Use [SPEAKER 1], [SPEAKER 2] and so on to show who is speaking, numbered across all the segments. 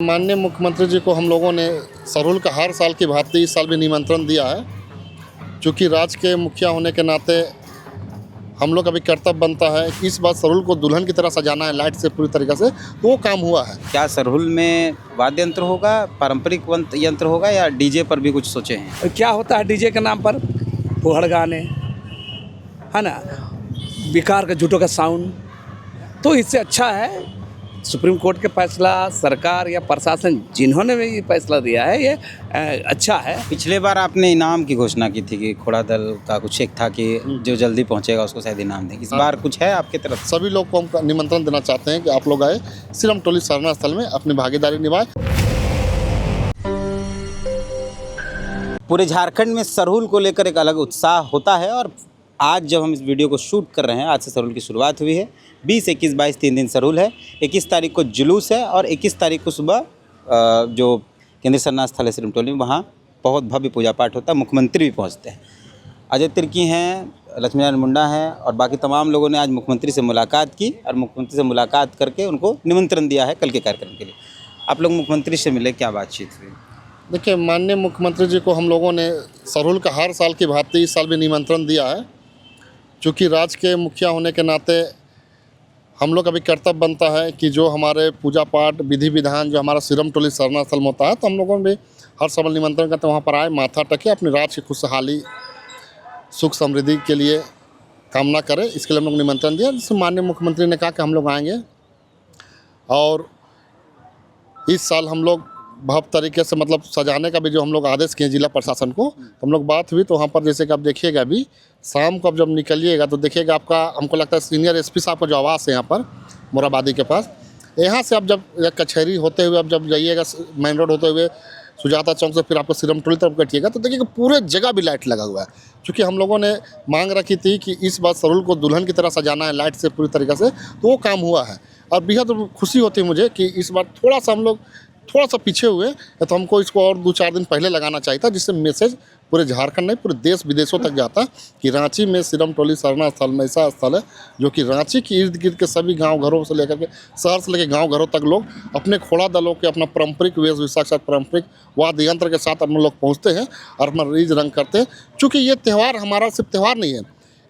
[SPEAKER 1] माननीय मुख्यमंत्री जी को हम लोगों ने सरूल का हर साल की भांति इस साल भी निमंत्रण दिया है। चूँकि राज्य के मुखिया होने के नाते हम लोग का भी कर्तव्य बनता है कि इस बार सरूल को दुल्हन की तरह सजाना है लाइट से पूरी तरीके से, तो वो काम हुआ है।
[SPEAKER 2] क्या सरूल में वाद्य यंत्र होगा, पारंपरिक यंत्र होगा या डीजे पर भी कुछ सोचे हैं?
[SPEAKER 3] क्या होता है डीजे के नाम पर? फुहड़ गाने, है ना, बेकार का झूठों का साउंड। तो इससे अच्छा है सुप्रीम कोर्ट के फैसला, सरकार या प्रशासन जिन्होंने भी ये फैसला दिया है, ये अच्छा है।
[SPEAKER 2] पिछले बार आपने इनाम की घोषणा की थी कि घोड़ा दल का कुछ एक था कि जो जल्दी पहुंचेगा उसको शायद इनाम दें। इस बार कुछ है आपकी तरफ?
[SPEAKER 1] सभी लोग को हम निमंत्रण देना चाहते हैं कि आप लोग आए सिरम टोली सरना स्थल में अपनी भागीदारी निभाएं।
[SPEAKER 2] पूरे झारखंड में सरूल को लेकर एक अलग उत्साह होता है और आज जब हम इस वीडियो को शूट कर रहे हैं, आज से सरूल की शुरुआत हुई है। 20, 21, 22 3 दिन सरूल है। 21 तारीख को जुलूस है और 21 तारीख को सुबह जो केंद्रीय सरना स्थल है सिरम टोली में, वहाँ बहुत भव्य पूजा पाठ होता है। मुख्यमंत्री भी पहुँचते हैं। अजय तिर्की हैं, लक्ष्मीनारायण मुंडा हैं और बाकी तमाम लोगों ने आज मुख्यमंत्री से मुलाकात की और मुख्यमंत्री से मुलाकात करके उनको निमंत्रण दिया है कल के कार्यक्रम के लिए। आप लोग मुख्यमंत्री से मिले, क्या बातचीत हुई?
[SPEAKER 1] देखिए, माननीय मुख्यमंत्री जी को हम लोगों ने सरूल का हर साल की भांति इस साल भी निमंत्रण दिया है। चूँकि राज्य के मुखिया होने के नाते हम लोग का भी कर्तव्य बनता है कि जो हमारे पूजा पाठ विधि विधान जो हमारा सिरम टोली सरना स्थल में होता है, तो हम लोगों ने भी हर साल निमंत्रण करते वहाँ पर आए, माथा टेके, अपने राज्य की खुशहाली सुख समृद्धि के लिए कामना करें। इसके लिए हम लोग निमंत्रण दिया, जिससे माननीय मुख्यमंत्री ने कहा कि हम लोग आएंगे। और इस साल हम लोग भव्य तरीके से मतलब सजाने का भी जो हम लोग आदेश किए जिला प्रशासन को, तो हम लोग बात हुई तो वहाँ पर जैसे कि आप देखिएगा अभी शाम को अब जब निकलिएगा तो देखिएगा आपका, हमको लगता है सीनियर एसपी साहब का जो आवास है यहाँ पर मोराबादी के पास, यहाँ से आप जब कचहरी होते हुए अब जब जाइएगा मेन रोड होते हुए सुजाता चौक से फिर आपको सिरम टोली तरफ कटिएगा तो देखिएगा पूरे जगह भी लाइट लगा हुआ है। क्योंकि हम लोगों ने मांग रखी थी कि इस बार सरूल को दुल्हन की तरह सजाना है लाइट से पूरी तरीके से, तो वो काम हुआ है। और बेहद खुशी होती है मुझे कि इस बार थोड़ा सा हम लोग थोड़ा सा पीछे हुए, तो हमको इसको और 2-4 दिन पहले लगाना चाहिए था, जिससे मैसेज पूरे झारखंड नहीं पूरे देश विदेशों तक जाता कि रांची में सिरम टोली सरना स्थल में ऐसा स्थल है जो कि रांची के इर्द गिर्द के सभी गांव घरों से लेकर के शहर से लेकर गांव घरों तक लोग अपने घोड़ा दलों के अपना पारंपरिक वेशभूषा के साथ पारंपरिक वाद्य यंत्र के साथ अपने लोग पहुँचते हैं और अपना रीझ रंग करते हैं। चूँकि ये त्यौहार हमारा सिर्फ त्यौहार नहीं है,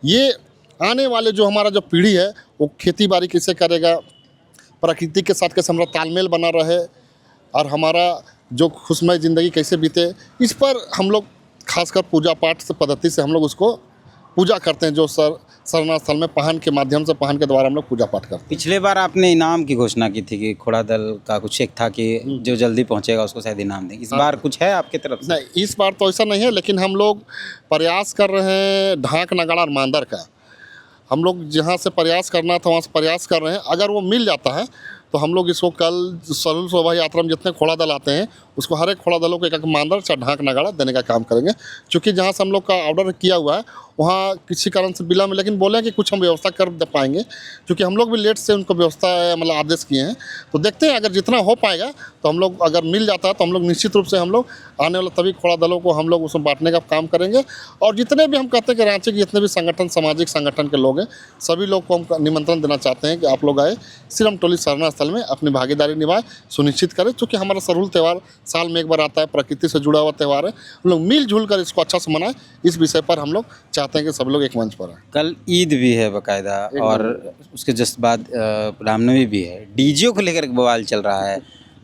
[SPEAKER 1] ये आने वाले जो हमारा जो पीढ़ी है वो खेती बाड़ी कैसे करेगा, प्रकृति के साथ कैसे हमारा तालमेल बना रहे और हमारा जो खुशमय ज़िंदगी कैसे बीते, इस पर हम लोग खासकर पूजा पाठ से पद्धति से हम लोग उसको पूजा करते हैं। जो सरना स्थल में पहन के माध्यम से पहन के द्वारा हम लोग पूजा पाठ करते हैं।
[SPEAKER 2] पिछले बार आपने इनाम की घोषणा की थी कि घोड़ा दल का कुछ एक था कि जो जल्दी पहुंचेगा उसको शायद इनाम दें। इस बार कुछ है आपकी तरफ से?
[SPEAKER 1] नहीं, इस बार तो ऐसा नहीं है, लेकिन हम लोग प्रयास कर रहे हैं ढाक नगाड़ा और मांदर का। हम लोग जहाँ से प्रयास करना था वहाँ से प्रयास कर रहे हैं। अगर वो मिल जाता है तो हम लोग इसको कल सरूल शोभा यात्रा में जितने घोड़ा दल आते हैं उसको हर एक घोड़ा दलों को एक मांदर चाहे ढाक नगाड़ा देने का काम करेंगे। क्योंकि जहाँ से हम लोग का ऑर्डर किया हुआ है वहाँ किसी कारण से बिला में, लेकिन बोले कि कुछ हम व्यवस्था कर दे पाएंगे, क्योंकि हम लोग भी लेट से उनको व्यवस्था मतलब आदेश किए हैं। तो देखते हैं अगर जितना हो पाएगा तो हम लोग, अगर मिल जाता है तो हम लोग निश्चित रूप से हम लोग आने वाले सभी घोड़ा दलों को हम लोग उसमें बांटने का काम करेंगे। और जितने भी हम कहते हैं कि रांची के जितने भी संगठन, सामाजिक संगठन के लोग हैं, सभी लोग को हम निमंत्रण देना चाहते हैं कि आप लोग आए सिरम टोली सरना स्थल में अपनी भागीदारी निभाएं, सुनिश्चित करें। क्योंकि हमारा सरूल त्यौहार साल में एक बार आता है, प्रकृति से जुड़ा हुआ त्यौहार है, हम लोग मिलजुल कर इसको अच्छा से मनाएं। इस विषय पर हम लोग चाहते हैं कि सब लोग एक मंच पर आए।
[SPEAKER 2] कल ईद भी है बाकायदा और उसके जस्ट बाद रामनवमी भी है। डीजे को लेकर बवाल चल रहा है,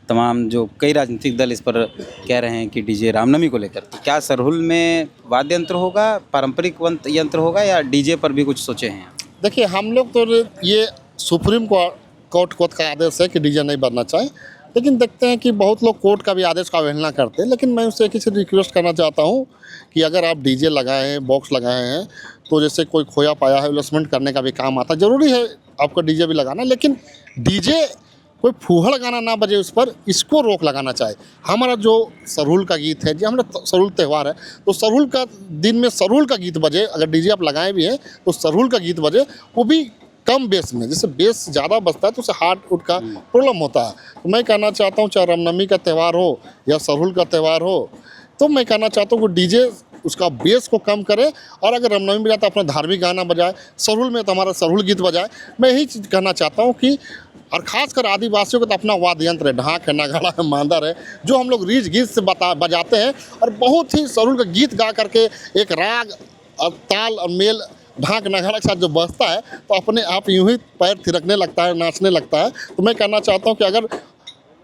[SPEAKER 2] तमाम जो कई राजनीतिक दल इस पर कह रहे हैं कि डीजे रामनवमी को लेकर। तो क्या सरूल में वाद्य यंत्र होगा, पारंपरिक यंत्र होगा या डीजे पर भी कुछ सोचे हैं?
[SPEAKER 1] देखिए, हम लोग तो ये सुप्रीम कोर्ट का आदेश है कि डीजे नहीं बनना चाहिए, लेकिन देखते हैं कि बहुत लोग कोर्ट का भी आदेश का अवहेलना करते हैं। लेकिन मैं उससे किसी रिक्वेस्ट करना चाहता हूँ कि अगर आप डीजे लगाए हैं, बॉक्स लगाए हैं, तो जैसे कोई खोया पाया है इन्वेस्टमेंट करने का भी काम आता है। ज़रूरी है आपको डीजे भी लगाना, लेकिन डीजे कोई फूहड़ गाना ना बजे, उस पर इसको रोक लगाना चाहिए। हमारा जो सरूल का गीत है, जो हमारा सरूल त्यौहार है, तो सरूल का दिन में सरूल का गीत बजे। अगर डीजे आप लगाए भी हैं तो सरूल का गीत बजे, वो भी कम बेस में। जैसे बेस ज़्यादा बजता है तो उससे हार्ट उठ का प्रॉब्लम होता है। तो मैं कहना चाहता हूँ, चाहे रामनवमी का त्यौहार हो या सरूल का त्यौहार हो, तो मैं कहना चाहता हूँ कि डीजे उसका बेस को कम करे। और अगर रामनवमी में जाता अपना धार्मिक गाना बजाए, सरूल में तो हमारा सरूल गीत बजाए। मैं यही चीज़ कहना चाहता हूँ कि और ख़ासकर आदिवासियों को तो अपना वाद्य यंत्र है, ढाक है, नगाड़ा है, मांदर है, जो हम लोग रीझ गीत से बजाते हैं और बहुत ही सरूल का गीत गा करके एक राग और ताल और मेल ढाक नगाड़ा के साथ जो बजता है तो अपने आप यूं ही पैर थिरकने लगता है, नाचने लगता है। तो मैं कहना चाहता हूं कि अगर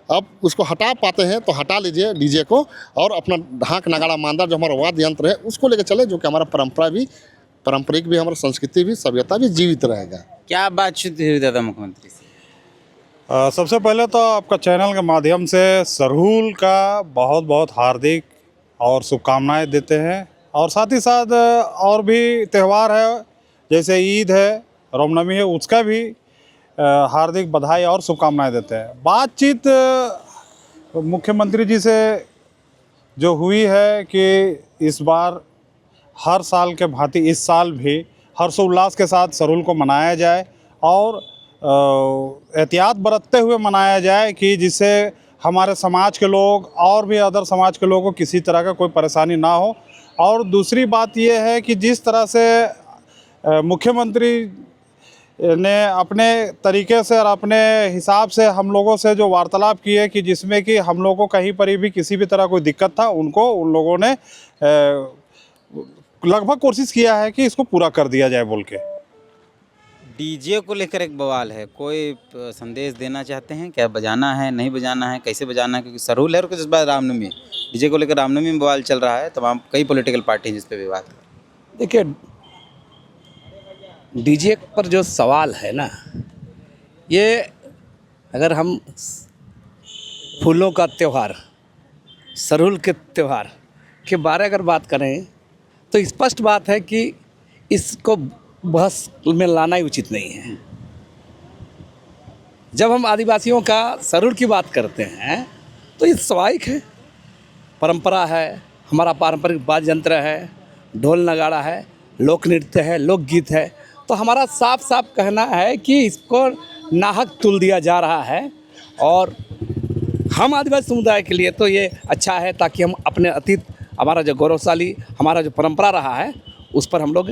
[SPEAKER 1] आप उसको हटा पाते हैं तो हटा लीजिए डीजे को और अपना ढाक नगाड़ा मांदर जो हमारा वाद्य यंत्र है उसको लेकर चले, जो कि हमारा पारंपरिक भी, हमारा संस्कृति भी, सभ्यता भी जीवित रहेगा।
[SPEAKER 2] क्या बातचीत हुई दादा मुख्यमंत्री से?
[SPEAKER 4] सबसे पहले तो आपका चैनल के माध्यम से सरहुल का बहुत बहुत हार्दिक और शुभकामनाएं देते हैं, और साथ ही साथ और भी त्यौहार है जैसे ईद है, रामनवमी है, उसका भी हार्दिक बधाई और शुभकामनाएं देते हैं। बातचीत मुख्यमंत्री जी से जो हुई है कि इस बार हर साल के भांति इस साल भी हर्षोल्लास के साथ सरहुल को मनाया जाए और एहतियात बरतते हुए मनाया जाए कि जिससे हमारे समाज के लोग और भी अदर समाज के लोगों को किसी तरह का कोई परेशानी ना हो। और दूसरी बात यह है कि जिस तरह से मुख्यमंत्री ने अपने तरीके से और अपने हिसाब से हम लोगों से जो वार्तालाप की है कि जिसमें कि हम लोगों को कहीं पर भी किसी भी तरह कोई दिक्कत था उन लोगों ने लगभग कोशिश किया है कि इसको पूरा कर दिया जाए बोल के।
[SPEAKER 2] डीजे को लेकर एक बवाल है, कोई संदेश देना चाहते हैं क्या? बजाना है, नहीं बजाना है, कैसे बजाना है? क्योंकि सरहुल है और कुछ इस बार रामनवमी है। डीजे को लेकर रामनवमी में बवाल चल रहा है, तमाम कई पॉलिटिकल पार्टी हैं जिस पे विवाद है।
[SPEAKER 3] देखिए, डीजे पर जो सवाल है ना, ये अगर हम फूलों का त्यौहार, सरहुल के त्यौहार के बारे अगर बात करें तो स्पष्ट बात है कि इसको बहस में लाना ही उचित नहीं है। जब हम आदिवासियों का सरहुल की बात करते हैं तो ये स्वाभाविक है, परंपरा है, हमारा पारंपरिक वाद्य यंत्र है, ढोल नगाड़ा है, लोक नृत्य है, लोकगीत है। तो हमारा साफ साफ कहना है कि इसको नाहक तुल दिया जा रहा है। और हम आदिवासी समुदाय के लिए तो ये अच्छा है, ताकि हम अपने अतीत, हमारा जो गौरवशाली हमारा जो परंपरा रहा है उस पर हम लोग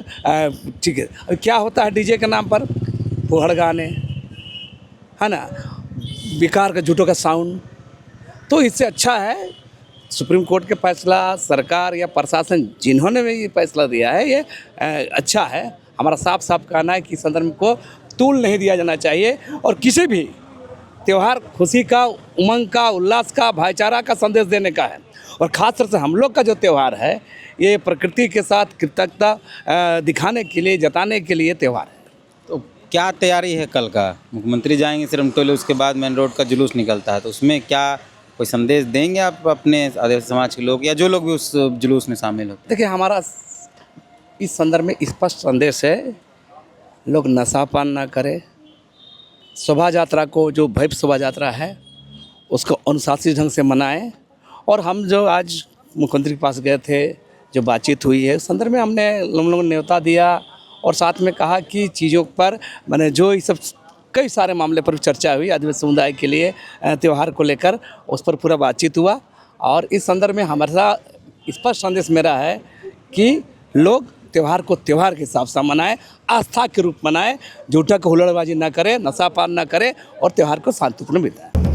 [SPEAKER 3] ठीक है। क्या होता है डीजे के नाम पर? फुहड़ गाने, है ना, बेकार का झूठों का साउंड। तो इससे अच्छा है सुप्रीम कोर्ट के फैसला, सरकार या प्रशासन जिन्होंने भी ये फैसला दिया है ये अच्छा है। हमारा साफ साफ कहना है कि इस संदर्भ को तूल नहीं दिया जाना चाहिए और किसी भी त्यौहार खुशी का, उमंग का, उल्लास का, भाईचारा का संदेश देने का है। और ख़ास तौर से हम लोग का जो त्यौहार है ये प्रकृति के साथ कृतज्ञता दिखाने के लिए, जताने के लिए त्यौहार है।
[SPEAKER 2] तो क्या तैयारी है कल का? मुख्यमंत्री जाएंगे सिरमटोले, उसके बाद मेन रोड का जुलूस निकलता है, तो उसमें क्या कोई संदेश देंगे आप अपने आदिवासी समाज के लोग या जो लोग भी उस जुलूस में शामिल होते हैं?
[SPEAKER 3] देखिए, हमारा इस संदर्भ में स्पष्ट संदेश है, लोग नशा पान ना करें, शोभा यात्रा को, जो भव्य शोभा यात्रा है उसको अनुशासित ढंग से मनाएं। और हम जो आज मुख्यमंत्री के पास गए थे, जो बातचीत हुई है उस संदर्भ में हमने हम लोगों ने न्योता दिया और साथ में कहा कि चीज़ों पर मैंने जो ये सब कई सारे मामले पर चर्चा हुई आदिवासी समुदाय के लिए त्यौहार को लेकर, उस पर पूरा बातचीत हुआ। और इस संदर्भ में हमारा स्पष्ट संदेश मेरा है कि लोग त्यौहार को त्यौहार के हिसाब से मनाएं, आस्था के रूप मनाएं, झूठा को हुल्लड़बाजी ना करें, नशा पान ना करें और त्यौहार को शांतिपूर्ण बिताएं।